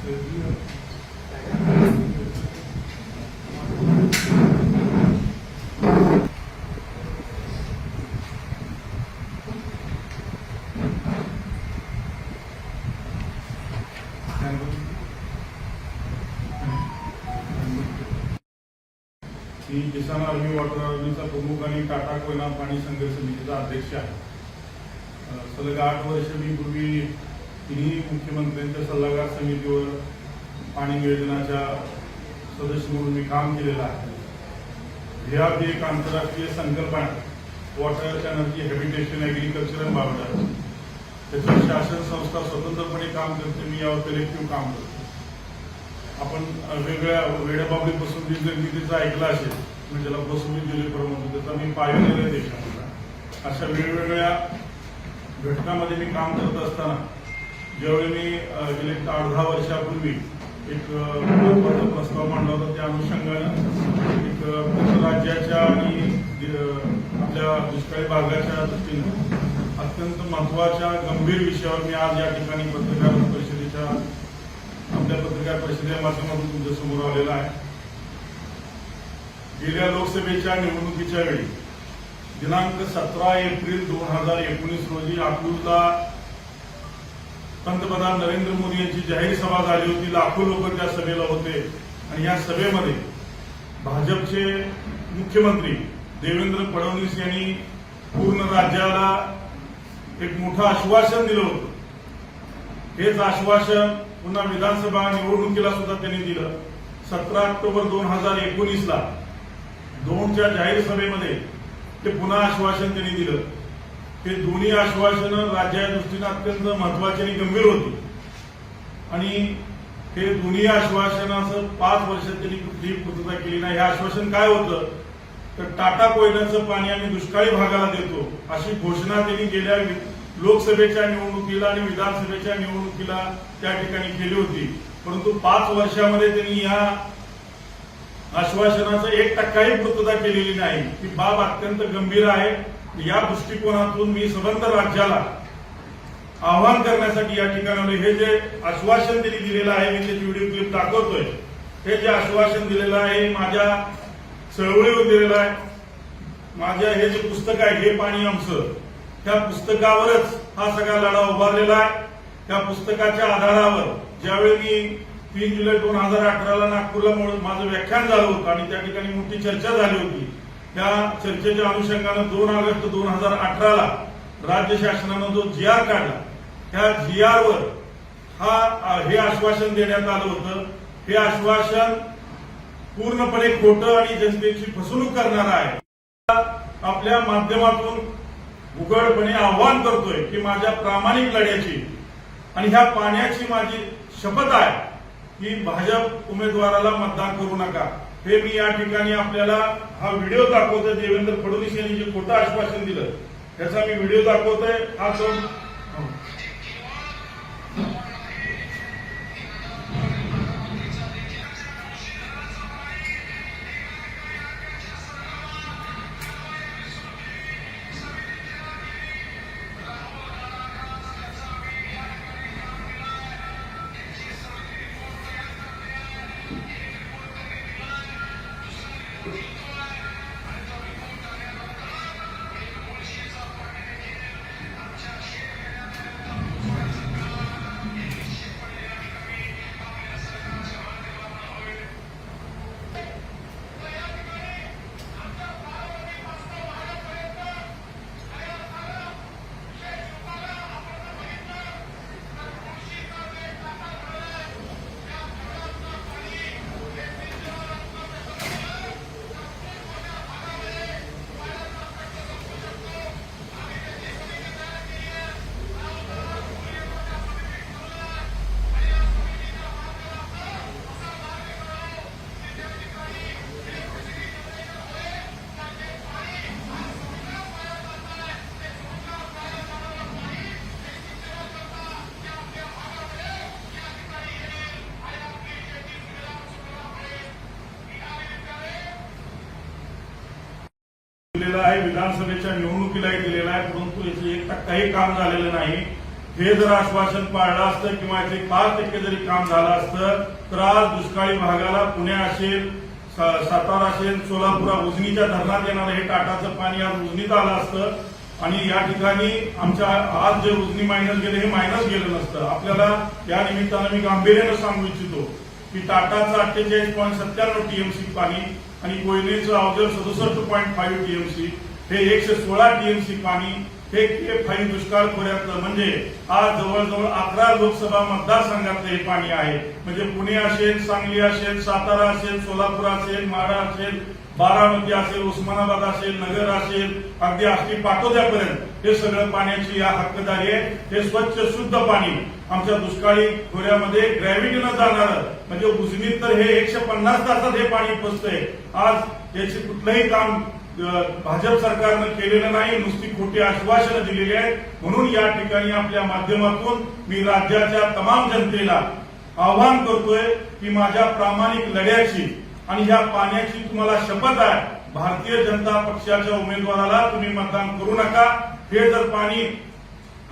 मी किसान army water आर्मीचा प्रमुख आणि टाटा कोयना पाणी संघर्ष समितीचा अध्यक्ष आहे. सलग 8 वर्ष मी पूर्वी तिन्ही मुख्यमंत्र्यांच्या सल्लागार समितीवर पाणी नियोजनाच्या सदस्य म्हणून मी काम केलेलं आहे. ही एक आंतरराष्ट्रीय संकल्पना water energy habitation agriculture and biodiversity, त्याच्यावर शासन संस्था स्वतंत्रपणे काम करते. मी यावर कलेक्टिव्ह काम करतो. आपण वेगळ्या वेड्याबाबडीपासून जी निर्मितीचा ऐकला असेल, म्हणजे ज्याला बसवून दिले प्रमुख, त्याचा मी पाहिलेलं आहे देशामध्ये. अशा वेगवेगळ्या घटकामध्ये मी काम करत असताना ज्यावेळी मी गेले 8-10 वर्षापूर्वी एक महत्वाचा प्रस्ताव मांडला होता, त्या अनुषंगानं एक राज्याच्या आणि आपल्या दुष्काळी भागाच्या दृष्टीनं अत्यंत महत्वाच्या गंभीर विषयावर मी आज या ठिकाणी आपल्या पत्रकार परिषदेच्या माध्यमातून तुमच्या समोर आलेला आहे. गेल्या लोकसभेच्या निवडणुकीच्या वेळी दिनांक 17 एप्रिल 2019 रोजी अकलूजला पंतप्रधान नरेंद्र मोदी यांची जाहीर सभा झाली होती. लाखो लोक त्या सभेला होते आणि या सभेमध्ये भाजपचे मुख्यमंत्री देवेंद्र फडणवीस यांनी पूर्ण राज्याला एक मोठं आश्वासन दिलं होतं. हेच आश्वासन पुन्हा विधानसभा निवडणुकीला सुद्धा त्यांनी दिलं. 17 ऑक्टोबर 2019ला 2च्या जाहीर सभेमध्ये ते पुन्हा आश्वासन त्यांनी दिलं. हे दोन्ही आश्वासनं राज्याच्या दृष्टीनं अत्यंत महत्वाची आणि गंभीर होती आणि हे दोन्ही आश्वासनाचं 5 वर्षात त्यांनी कुठलीही पूर्तता केली नाही. हे आश्वासन काय होतं तर टाटा कोयनाचं पाणी आम्ही दुष्काळी भागाला देतो अशी घोषणा त्यांनी गेल्या लोकसभेच्या निवडणुकीला आणि विधानसभेच्या निवडणुकीला त्या ठिकाणी केली होती. परंतु 5 वर्षामध्ये त्यांनी या आश्वासनाचं 1% पूर्तता केलेली नाही. ही बाब अत्यंत गंभीर आहे. या दृष्टिकोनातून मी संबंध राज्याला आवाहन करण्यासाठी या ठिकाणी हे जे आश्वासन त्यांनी दिलेलं आहे, मी त्याची व्हिडिओ क्लिप दाखवतोय. हे जे आश्वासन दिलेलं आहे माझ्या चळवळीवर दिलेलं आहे. माझ्या हे जे पुस्तक आहे हे पाणी आमचं, त्या पुस्तकावरच हा सगळा लढा उभारलेला आहे. त्या पुस्तकाच्या आधारावर ज्यावेळी मी 3 जुलै 2018ला नागपूरला माझं व्याख्यान झालं होतं आणि त्या ठिकाणी मोठी चर्चा झाली होती. त्या चर्चेच्या अनुषंगानं 2 ऑगस्ट 2018ला राज्य शासनानं जो GR काढला, त्या GR वर हे आश्वासन देण्यात आलं होतं. हे आश्वासन पूर्णपणे खोटं आणि जनतेची फसवणूक करणारं आहे. आपल्या माध्यमातून उघडपणे आव्हान करतोय की माझ्या प्रामाणिक लढ्याची आणि ह्या पाण्याची माझी शपथ आहे की भाजप उमेदवाराला मतदान करू नका. हे मी या ठिकाणी आपल्याला हा व्हिडिओ दाखवतोय. देवेंद्र फडणवीस यांनी जे खोटं आश्वासन दिलं त्याचा मी व्हिडिओ दाखवतोय. हा तो दिलेला आहे. विधानसभेच्या निवडणुकीलाही दिलेला आहे. परंतु याचं 1%ही काम झालेलं नाही. हे जर आश्वासन पाळलं असतं किंवा याचे 5% जरी काम झालं असतं तर आज दुष्काळी भागाला पुणे असेल, सातारा असेल, सोलापूर उजनीच्या धरणात येणारं हे टाटाचं पाणी आज उजनीत आलं असतं आणि या ठिकाणी आमच्या आज जे उजनी मायनस गेले हे मायनस गेलं नसतं. आपल्याला या निमित्तानं मी गांभीर्यानं सांगू इच्छितो की टाटाचं 48.97 टीएमसी पाणी आणि कोयनेचं अवजड 67.5 टीएमसी हे 116 टीएमसी पाणी हे K5 दुष्काळ खोऱ्यातलं म्हणजे आज जवळजवळ 11 लोकसभा मतदारसंघातलं हे पाणी आहे. म्हणजे पुणे असेल, सांगली असेल, सातारा असेल, सोलापूर असेल, माढा असेल, बारामती असेल, उस्मानाबाद असेल, नगर असेल, अगदी आष्टी पाटोद्यापर्यंत हे सगळं पाण्याची या हक्कदारी आहे. हे स्वच्छ शुद्ध पाणी आमच्या दुष्काळी खोऱ्यामध्ये ग्रॅव्हिटीनं जाणार म्हणजे उजनीत तर हे 150 तासात हे पाणी पोचतंय. आज याचे कुठलंही काम भाजप सरकारनं केलेलं नाही, नुसती खोटी आश्वासनं दिलेली आहेत. म्हणून या ठिकाणी आपल्या माध्यमातून मी राज्याच्या तमाम जनतेला आवाहन करतोय की माझ्या प्रामाणिक लढ्याची आणि ह्या पाण्याची तुम्हाला शपथ आहे, भारतीय जनता पक्षाच्या उमेदवाराला तुम्ही मतदान करू नका. हे जर पाणी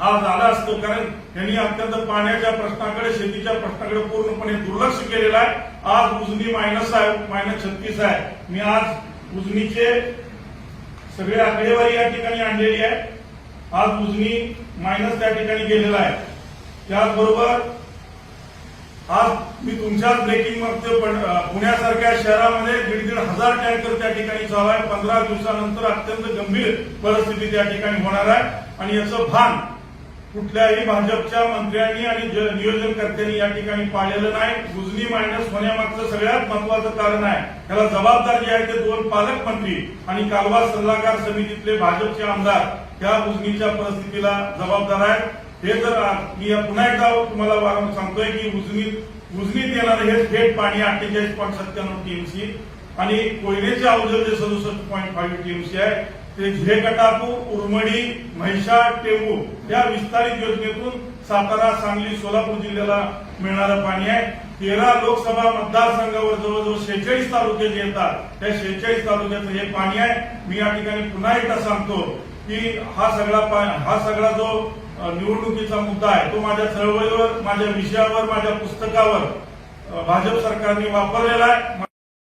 आज आलं असतं कारण त्यांनी अत्यंत पाण्याच्या प्रश्नाकडे, शेतीच्या प्रश्नाकडे पूर्णपणे दुर्लक्ष केलेलं आहे. आज उजनी मायनस आहे, -36 आहे. मी आज उजनीचे सगळे आकडेवारी या ठिकाणी आणलेली आहे. आज उजनी मायनस त्या ठिकाणी गेलेला आहे. त्याचबरोबर आज मी तुमच्याच ब्रेकिंग मध्ये पुण्यासारख्या शहरामध्ये 1,500 टँकर त्या ठिकाणी चालू आहे. 15 दिवसानंतर अत्यंत गंभीर परिस्थिती त्या ठिकाणी होणार आहे आणि याचं भान कुठल्याही भाजपच्या मंत्र्यांनी आणि नियोजनकर्त्यांनी या ठिकाणी पाळलेलं नाही. उजनी मायनस होण्यामागचं सगळ्यात महत्वाचं कारण आहे, त्याला जबाबदार जे आहे ते 2 पालकमंत्री आणि कालवा सल्लागार समितीतले भाजपचे आमदार त्या उजनीच्या परिस्थितीला जबाबदार आहेत. हे जर मी पुन्हा एकदा तुम्हाला वारंवार सांगतोय की उजनीत येणारं हे थेट पाणी 48.97 टीएमसी आणि कोयनेचे अवजड जे 67.5 टीएमसी आहे ते झेकटापूर, उरमडी, म्हैसाळ, टेंबू या विस्तारित योजनेतून सातारा, सांगली, सोलापूर जिल्ह्याला मिळणारं पाणी आहे. 13 लोकसभा मतदारसंघावर जवळजवळ 46 तालुके जे येतात त्या 46 तालुक्याचं हे पाणी आहे. मी या ठिकाणी पुन्हा एकदा सांगतो की हा सगळा जो निवडणुकीचा मुद्दा आहे तो माझ्या चळवळीवर, माझ्या विषयावर, माझ्या पुस्तकावर भाजप सरकारने वापरलेला आहे.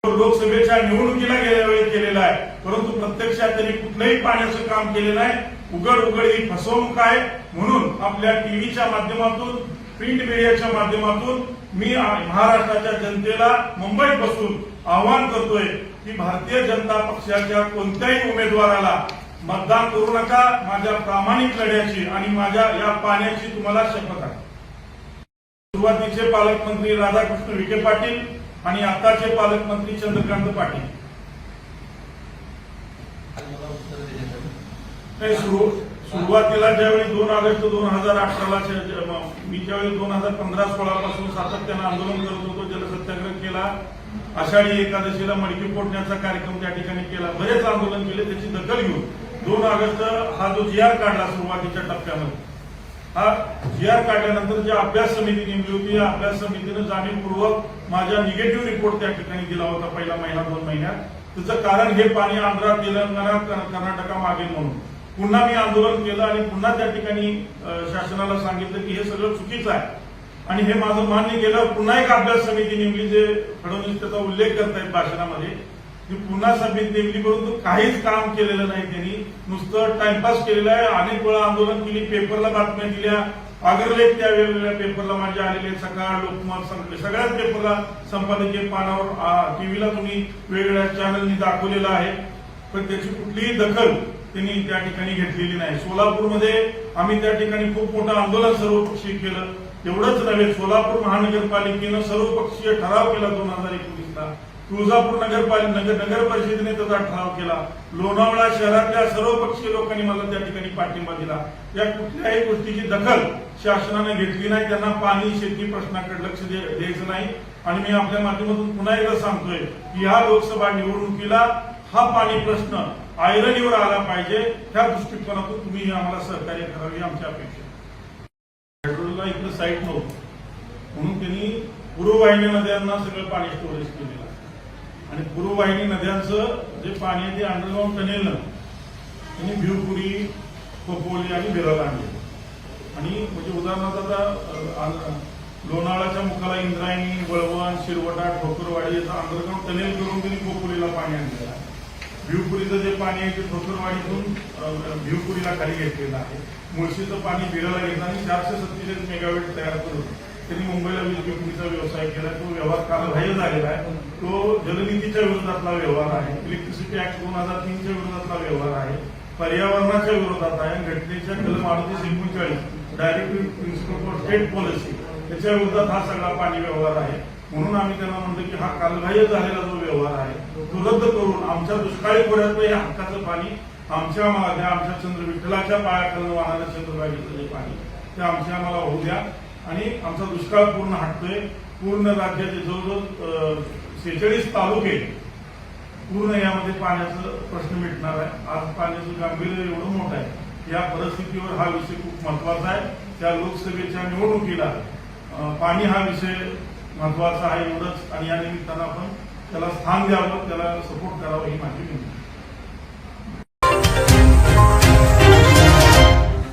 लोकसभेच्या निवडणुकीला गेल्या वेळी केलेला आहे, परंतु प्रत्यक्षात त्यांनी कुठलंही पाण्याचं काम केलेलं नाही. उघड ही फसवणूक आहे. म्हणून आपल्या टीव्हीच्या माध्यमातून, प्रिंट मीडियाच्या माध्यमातून मी महाराष्ट्राच्या जनतेला मुंबईत बसून आवाहन करतोय की भारतीय जनता पक्षाच्या कोणत्याही उमेदवाराला मतदान करू नका. माझ्या प्रामाणिक लढ्याची आणि माझ्या या पाण्याची तुम्हाला शपथ आहे. सुरुवातीचे पालकमंत्री राधाकृष्ण विखे पाटील आणि आताचे पालकमंत्री चंद्रकांत पाटील. सुरुवातीला ज्यावेळी 2 ऑगस्ट 2018ला मी ज्यावेळी 2015-16 पासून सातत्यानं आंदोलन करत होतो, जलसत्याग्रह केला, आषाढी एकादशीला मडकी फोडण्याचा कार्यक्रम त्या ठिकाणी केला, बरेच आंदोलन केले. त्याची दखल घेऊन 2 ऑगस्ट हा जो GR काढला सुरुवातीच्या टप्प्यामध्ये, हा GR काढल्यानंतर जी अभ्यास समिती नेमली होती, या अभ्यास समितीनं जाणीवपूर्वक माझ्या निगेटिव्ह रिपोर्ट त्या ठिकाणी दिला होता पहिला महिना 2 महिन्यात. त्याचं कारण हे पाणी आंध्रा, तेलंगणा, कर्नाटका मागेल म्हणून. पुन्हा मी आंदोलन केलं आणि पुन्हा त्या ठिकाणी शासनाला सांगितलं की हे सगळं चुकीचं आहे आणि हे माझं मान्य केलं. पुन्हा एक अभ्यास समिती नेमली, जे फडणवीस त्याचा उल्लेख करतायत भाषणामध्ये, की पुन्हा समिती नेमली, परंतु काहीच काम केलेलं नाही. त्यांनी नुसतं टाइमपास केलेला आहे. अनेक वेळा आंदोलन केली, पेपरला बातम्या दिल्या, अग्रलेख त्या वेगवेगळ्या पेपरला माझे आलेले, सकाळ, लोकमत, सगळ्याच पेपरला संपादकीय पानावर, टीव्हीला तुम्ही वेगवेगळ्या चॅनलनी दाखवलेलं आहे, पण त्याची कुठलीही दखल त्यांनी त्या ठिकाणी घेतलेली नाही. सोलापूरमध्ये आम्ही त्या ठिकाणी खूप मोठं आंदोलन सर्वपक्षीय केलं. एवढंच नव्हे, सोलापूर महानगरपालिकेनं सर्वपक्षीय ठराव केला 2019ला. तुळजापूर नगर परिषदेने त्याचा ठराव केला. लोणावळा शहरातल्या सर्वपक्षीय लोकांनी मला त्या ठिकाणी पाठिंबा दिला. या कुठल्याही गोष्टीची दखल शासनाने घेतली नाही. त्यांना पाणी, शेती प्रश्नाकडे लक्ष द्यायचं नाही. आणि मी आपल्या माध्यमातून पुन्हा एकदा सांगतोय की ह्या लोकसभा निवडणुकीला हा पाणी प्रश्न ऐरणीवर आला पाहिजे. त्या दृष्टिकोनातून तुम्ही आम्हाला सहकार्य करावे आमची अपेक्षा. पेट्रोलला इकडे साईट नव्हतं म्हणून त्यांनी पूर्ववाहिनी नद्यांना सगळं पाणी स्टोरेज केलेलं आहे आणि पूर्ववाहिनी नद्यांचं जे पाणी आहे ते अंडरग्राऊंड टनेलनं त्यांनी भिवपुरी, खोपोली आणि बिराला आणले. आणि म्हणजे उदाहरणार्थ आता लोणावळ्याच्या मुखाला इंद्रायणी, वळवण, शिरवटा, ठोकरवाडी याचा अंडरग्राऊंड टनेल करून त्यांनी खोपोलीला पाणी आणलेलं आहे. भिवपुरीचं जे पाणी आहे ते ठोकरवाडीतून भिवपुरीला खाली घेतलेलं आहे. मुळशीचं पाणी बिराला घेतलं आणि 447 मेगावॅट तयार करून त्यांनी मुंबईला वीज विक्रीचा व्यवसाय केला. तो व्यवहार कालबाह्य झालेला आहे. तो जलनीतीच्या विरोधातला व्यवहार आहे. इलेक्ट्रिसिटी ऍक्ट 2003च्या विरोधातला व्यवहार आहे. पर्यावरणाच्या विरोधात आहे. घटनेच्या कलम 3839 directive principal for state policy त्याच्या विरोधात हा सगळा पाणी व्यवहार आहे. म्हणून आम्ही त्यांना म्हणतो की हा कालबाह्य झालेला जो व्यवहार आहे तो रद्द करून आमच्या दुष्काळी खोऱ्यातलं हे हक्काचं पाणी आमच्या आम्हाला आमच्या चंद्र विठ्ठलाच्या पायाखालून वाहणारं चंद्रभागेचं जे पाणी ते आमच्या आम्हाला होऊ द्या. आणि आमचा दुष्काळ पूर्ण हटतोय. पूर्ण राज्याचे जवळजवळ 46 तालुके पूर्ण यामध्ये पाण्याचा प्रश्न मिटणार आहे. आज पाण्याचं गांभीर्य एवढं मोठं आहे. या परिस्थितीवर हा विषय खूप महत्वाचा आहे. त्या लोकसभेच्या निवडणुकीला पाणी हा विषय महत्वाचा आहे एवढंच. आणि या निमित्तानं आपण त्याला स्थान द्यावं, त्याला सपोर्ट करावं ही माझी विनंती.